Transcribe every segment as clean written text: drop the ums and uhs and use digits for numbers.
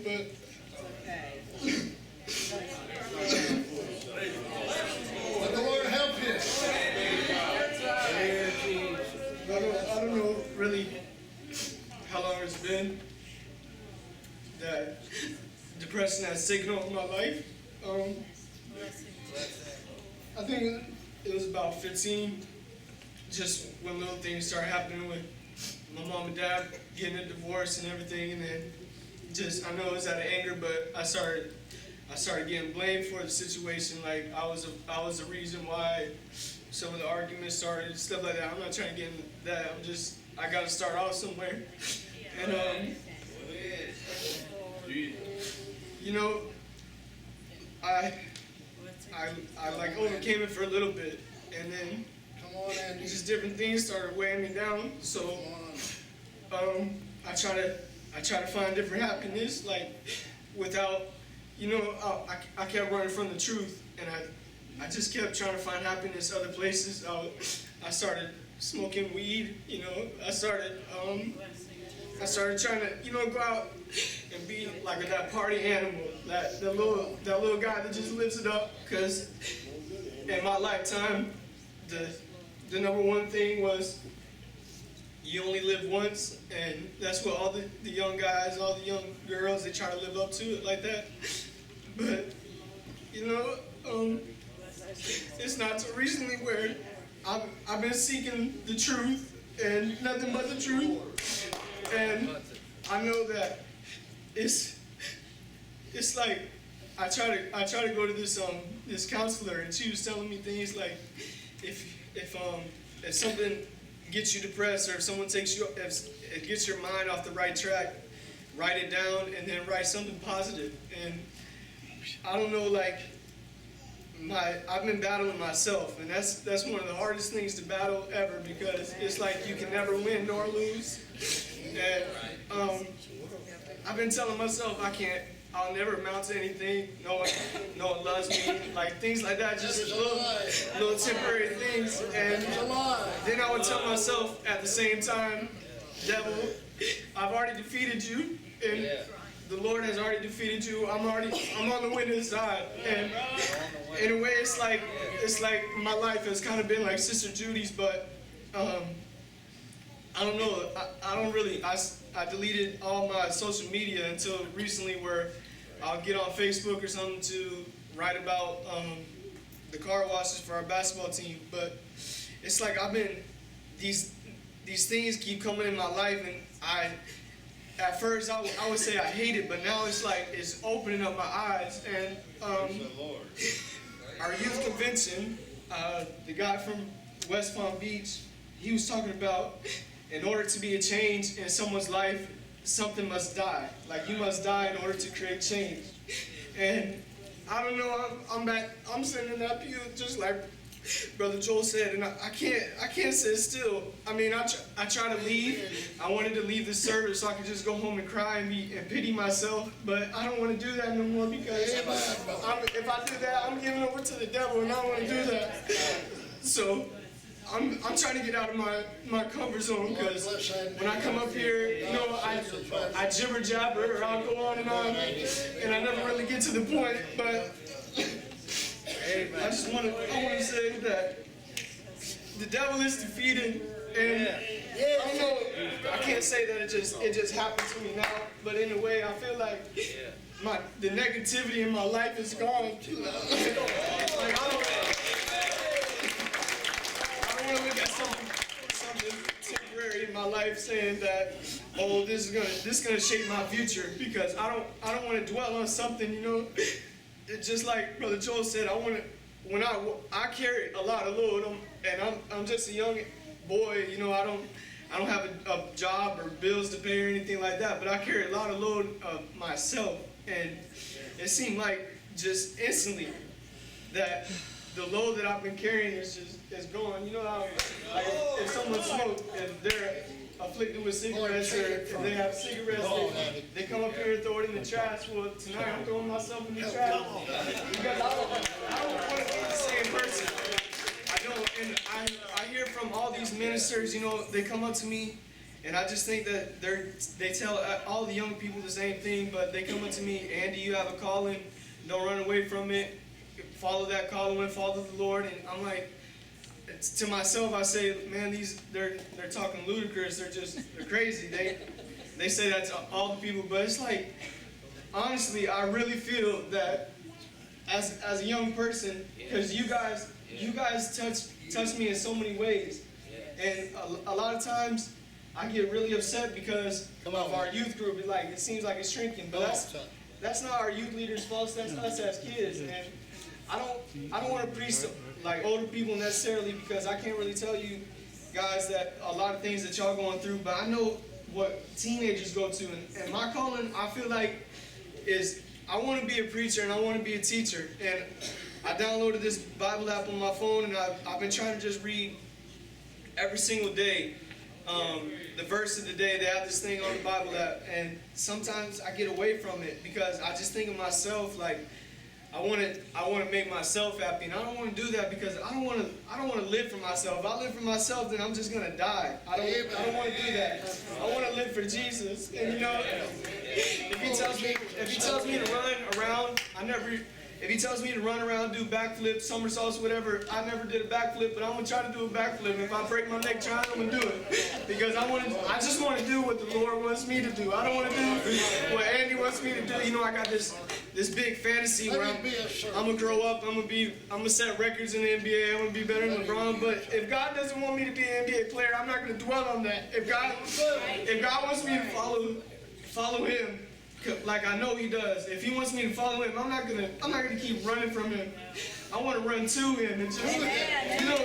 but let the Lord help you. I don't know really how long it's been that depression has taken over my life. I think it was about 15, just when little things started happening with my mom and dad getting a divorce and everything, and then just, I know it was out of anger, but I started getting blamed for the situation. Like I was the reason why some of the arguments started, stuff like that. I'm not trying to get into that. I got to start off somewhere. And you know, I like overcame it for a little bit, and then just different things started weighing me down. So I try to find different happiness, like without, you know, I kept running from the truth, and I just kept trying to find happiness other places. I started smoking weed, you know. I started trying to, you know, go out and be like that party animal, that little guy that just lives it up. Because in my lifetime, the number one thing was you only live once, and that's what all the young guys, all the young girls, they try to live up to it like that. But you know, it's not so recently where I've been seeking the truth and nothing but the truth, and I know that it's like I try to go to this counselor, and she was telling me things like if something gets you depressed, or if someone if it gets your mind off the right track, write it down and then write something positive. And I don't know, like I've been battling myself, and that's one of the hardest things to battle ever, because it's like you can never win nor lose. And I've been telling myself I'll never amount to anything. No one loves me, like things like that, just little temporary things. And then I would tell myself at the same time, devil, I've already defeated you, and the Lord has already defeated you. I'm on the winning side. And in a way, it's like my life has kind of been like Sister Judy's, but I don't know. I deleted all my social media until recently, where I'll get on Facebook or something to write about the car washes for our basketball team. But it's like these things keep coming in my life, and at first I would say I hate it, but now it's like it's opening up my eyes. And our youth convention, the guy from West Palm Beach, he was talking about, in order to be a change in someone's life, something must die. Like you must die in order to create change. And I don't know, I'm sitting in that pew just like Brother Joel said, and I can't sit still. I mean, I try to leave. I wanted to leave the service so I could just go home and cry and pity myself, but I don't want to do that no more, because if I do that, I'm giving over to the devil, and I don't want to do that. So I'm trying to get out of my comfort zone, because when I come up here, you know, I jibber jabber, or I'll go on, and I never really get to the point. But I want to say that the devil is defeated, and I know I can't say that it just happened to me now, but in a way I feel like the negativity in my life is gone. Like I don't want to look at something temporary in my life saying that, oh, this is gonna shape my future, because I don't want to dwell on something, you know. It's just like Brother Joel said, when I carry a lot of load, and I'm just a young boy, you know. I don't have a job or bills to pay or anything like that, but I carry a lot of load of myself, and it seemed like just instantly that the load that I've been carrying is gone. You know how, like, if someone smokes, if they're afflicted with cigarettes, or if they have cigarettes, they come up here and throw it in the trash. Well, tonight I'm throwing myself in the trash, because I don't want to be the same person. I don't, and I hear from all these ministers, you know, they come up to me And I just think that they tell all the young people the same thing, but they come up to me, Andy, you have a calling, don't run away from it, follow that calling, follow the Lord. And I'm like, to myself, I say, man, they're talking ludicrous, they're crazy. They say that to all the people, but it's like, honestly, I really feel that as a young person, because you guys touch me in so many ways, and a lot of times I get really upset because of our youth group. It seems like it's shrinking, but that's not our youth leaders' fault. That's us as kids, and I don't want to preach to like older people necessarily, because I can't really tell you guys that a lot of things that y'all going through, but I know what teenagers go to, and my calling, I feel like, is I want to be a preacher and I want to be a teacher. And I downloaded this Bible app on my phone, and I've been trying to just read every single day the verse of the day. They have this thing on the Bible app, and sometimes I get away from it because I just think of myself, like I want to make myself happy, and I don't want to do that because I don't want to live for myself. If I live for myself, then I'm just gonna die. I don't want to do that. I want to live for Jesus. And you know, if he tells me to run around, if he tells me to run around, do backflips, somersaults, whatever, I never did a backflip, but I'm gonna try to do a backflip. If I break my neck trying, I'm gonna do it because I just want to do what the Lord wants me to do. I don't want to do what Andy wants me to do. You know, I got this big fantasy where I'm gonna grow up, I'm gonna set records in the NBA, I'm gonna be better than LeBron. But if God doesn't want me to be an NBA player, I'm not gonna dwell on that. If God wants me to follow Him, like I know He does. If He wants me to follow Him, I'm not gonna keep running from Him. I want to run to Him and just, you know.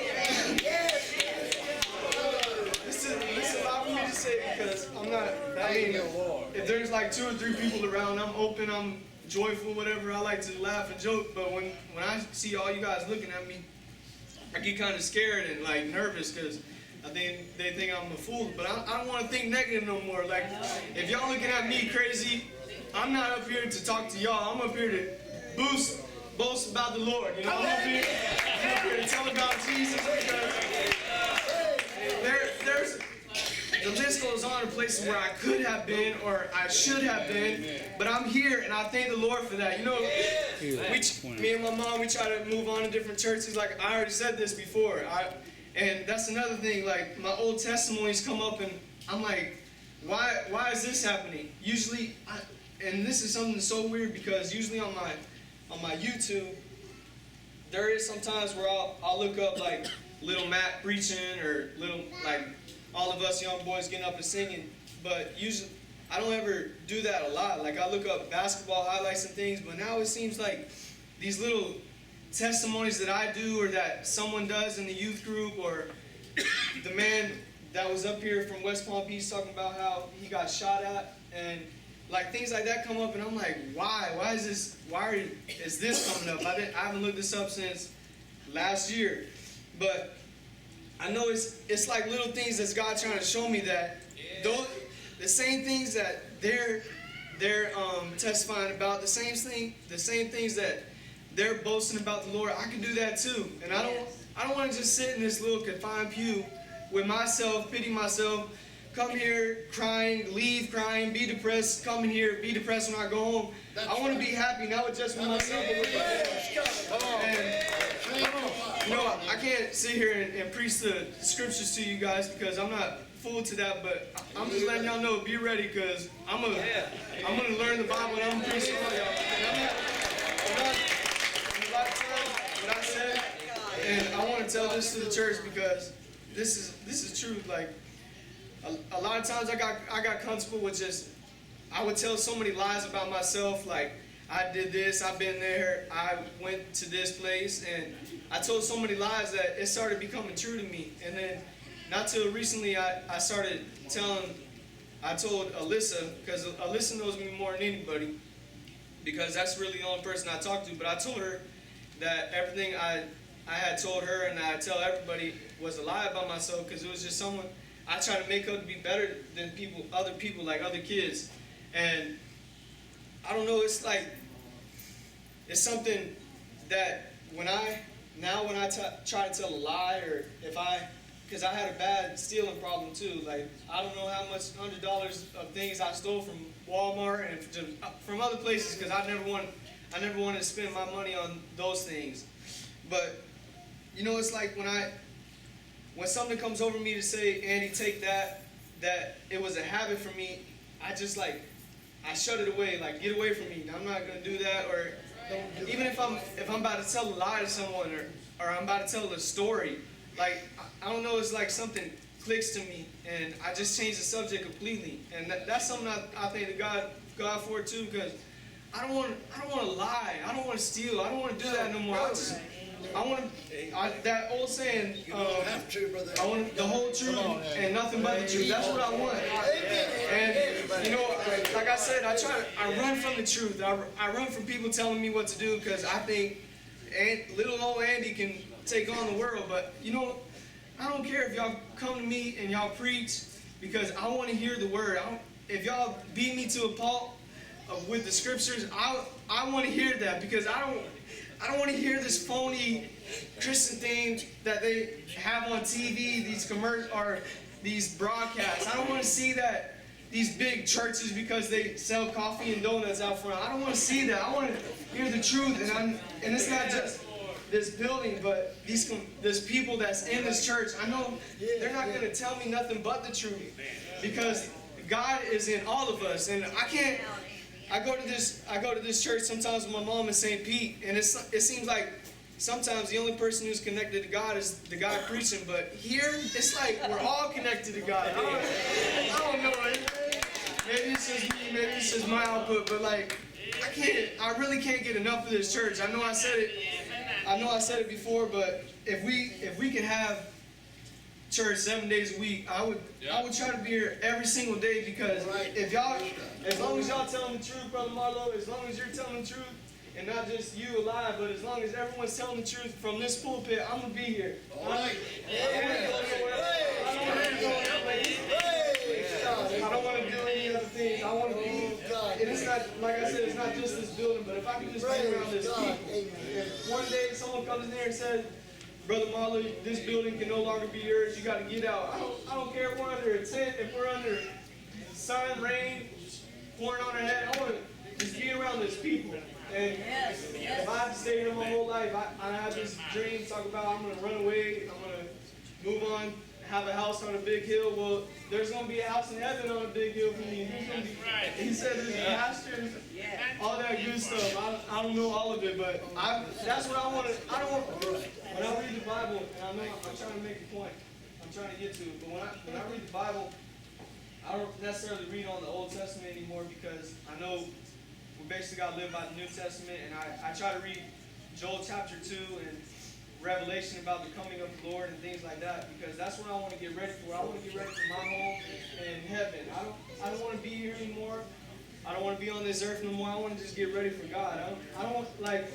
This is a lot for me to say because if there's like 2 or 3 people around, I'm open, I'm joyful, whatever. I like to laugh and joke, but when I see all you guys looking at me, I get kind of scared and like nervous because they think I'm a fool. But I don't want to think negative no more. Like, if y'all looking at me crazy, I'm not up here to talk to y'all. I'm up here to boast about the Lord. You know, I'm up here to tell about Jesus because there's the list goes on in places where I could have been or I should have been, but I'm here and I thank the Lord for that. You know, me and my mom, we try to move on to different churches. Like I already said this before, and that's another thing. Like my old testimonies come up, and I'm like, why is this happening? Usually, and this is something so weird because usually on my YouTube, there is sometimes where I'll look up like Little Matt preaching or little like all of us young boys getting up and singing, but usually I don't ever do that a lot. Like I look up basketball highlights and things, but now it seems like these little testimonies that I do or that someone does in the youth group, or the man that was up here from West Palm Beach talking about how he got shot at, and like things like that come up, and I'm like, why is this coming up? I haven't looked this up since last year, but I know it's like little things that's God trying to show me that the same things that they're testifying about, the same things that they're boasting about the Lord, I can do that too. And I don't want to just sit in this little confined pew with myself, pity myself, come here crying, leave crying, be depressed, come in here, be depressed when I go home. I want to be happy, not with just myself, but with others. And you know, I can't sit here and preach the scriptures to you guys because I'm not full to that, but I'm just letting y'all know, be ready, because I'm gonna learn the Bible and I'm gonna preach to all y'all. A lot of times, what I said, and I want to tell this to the church because this is true. Like a lot of times I got comfortable with just, I would tell so many lies about myself, like I did this, I've been there, I went to this place, and I told so many lies that it started becoming true to me. And then not till recently I told Alyssa, because Alyssa knows me more than anybody, because that's really the only person I talk to, but I told her that everything I had told her and I tell everybody was a lie about myself, because it was just someone I try to make up to be better than other people, like other kids. And I don't know, it's like, it's something that when I try to tell a lie, or if I because I had a bad stealing problem too. Like, I don't know how much $100 of things I stole from Walmart and from other places, because I never wanted to spend my money on those things. But you know, it's like when something comes over me to say, Andy, take that it was a habit for me, I just I shut it away. Like, get away from me. I'm not gonna do that. Or even if I'm about to tell a lie to someone, or I'm about to tell a story, like, I don't know, it's like something clicks to me, and I just change the subject completely. And that's something I thank to God for too, because I don't want to lie. I don't want to steal. I don't want to do that no more. I want that old saying, I want the whole truth and nothing but the truth. That's what I want. And, you know, like I said, I run from the truth. I run from people telling me what to do, because I think little old Andy can take on the world. But, you know, I don't care if y'all come to me and y'all preach, because I want to hear the word. If y'all beat me to a pulp with the scriptures, I want to hear that, because I don't want to hear this phony Christian thing that they have on TV, these commercials or these broadcasts. I don't want to see that, these big churches, because they sell coffee and donuts out front. I don't want to see that. I want to hear the truth, and it's not just this building, but there's people that's in this church. I know they're not going to tell me nothing but the truth, because God is in all of us, and I go to this church sometimes with my mom in St. Pete, and it seems like sometimes the only person who's connected to God is the guy preaching. But here, it's like we're all connected to God. I don't know. Maybe it's just me. Maybe it's just my output. But like, I really can't get enough of this church. I know I said it before, but if we could have church 7 days a week, I would try to be here every single day, because as long as y'all telling the truth, Brother Marlo, as long as you're telling the truth, and not just you alive, but as long as everyone's telling the truth from this pulpit, I'm gonna be here. I don't want to do any other things. I want to be. And it's not, like I said, it's not just this building, but if I can just be around this people, if one day someone comes in there and says, Brother Marley, this building can no longer be yours, you got to get out. I don't care if we're under a tent, if we're under sun, rain, pouring on our head. I want to just be around this people. And if I have to stay here my whole life, I have this dream to talk about I'm going to run away, I'm going to move on, have a house on a big hill. Well, there's going to be a house in heaven on a big hill for me. He said there's pastures, all that good stuff. I don't know all of it, but that's what I want to. When I read the Bible, and I'm trying to make a point, I'm trying to get to it, but when I read the Bible, I don't necessarily read on the Old Testament anymore, because I know we basically got to live by the New Testament, and I try to read Joel chapter 2 and Revelation about the coming of the Lord and things like that, because that's what I want to get ready for. I want to get ready for my home in heaven. I don't want to be here anymore. I don't want to be on this earth no more. I want to just get ready for God. I don't want, like,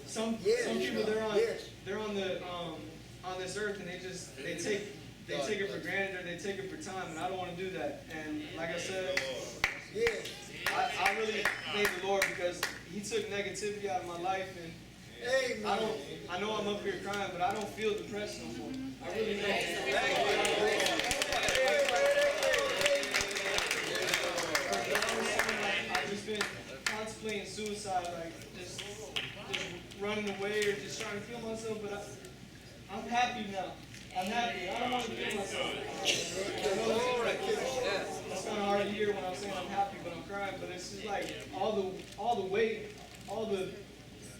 some people, they're on this earth, and they take it for granted, or they take it for time, and I don't want to do that. And like I said, I really thank the Lord, because He took negativity out of my life, and I know I'm up here crying, but I don't feel depressed no more. I really don't. I've just been contemplating suicide, like just running away, or just trying to kill myself, but I'm happy now. I'm happy. I don't want to kill myself. I know it's kind of hard to hear when I'm saying I'm happy, but I'm crying. But it's just like all the weight, all the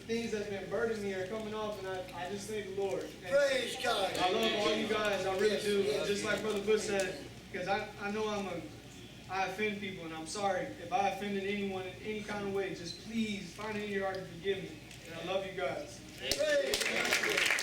things that's been burdening me are coming off, and I just thank the Lord. And praise God. I love all you guys. I really do. Just like Brother Bush said, because I know I offend people, and I'm sorry if I offended anyone in any kind of way. Just please find it in your heart to forgive me. And I love you guys. Praise God.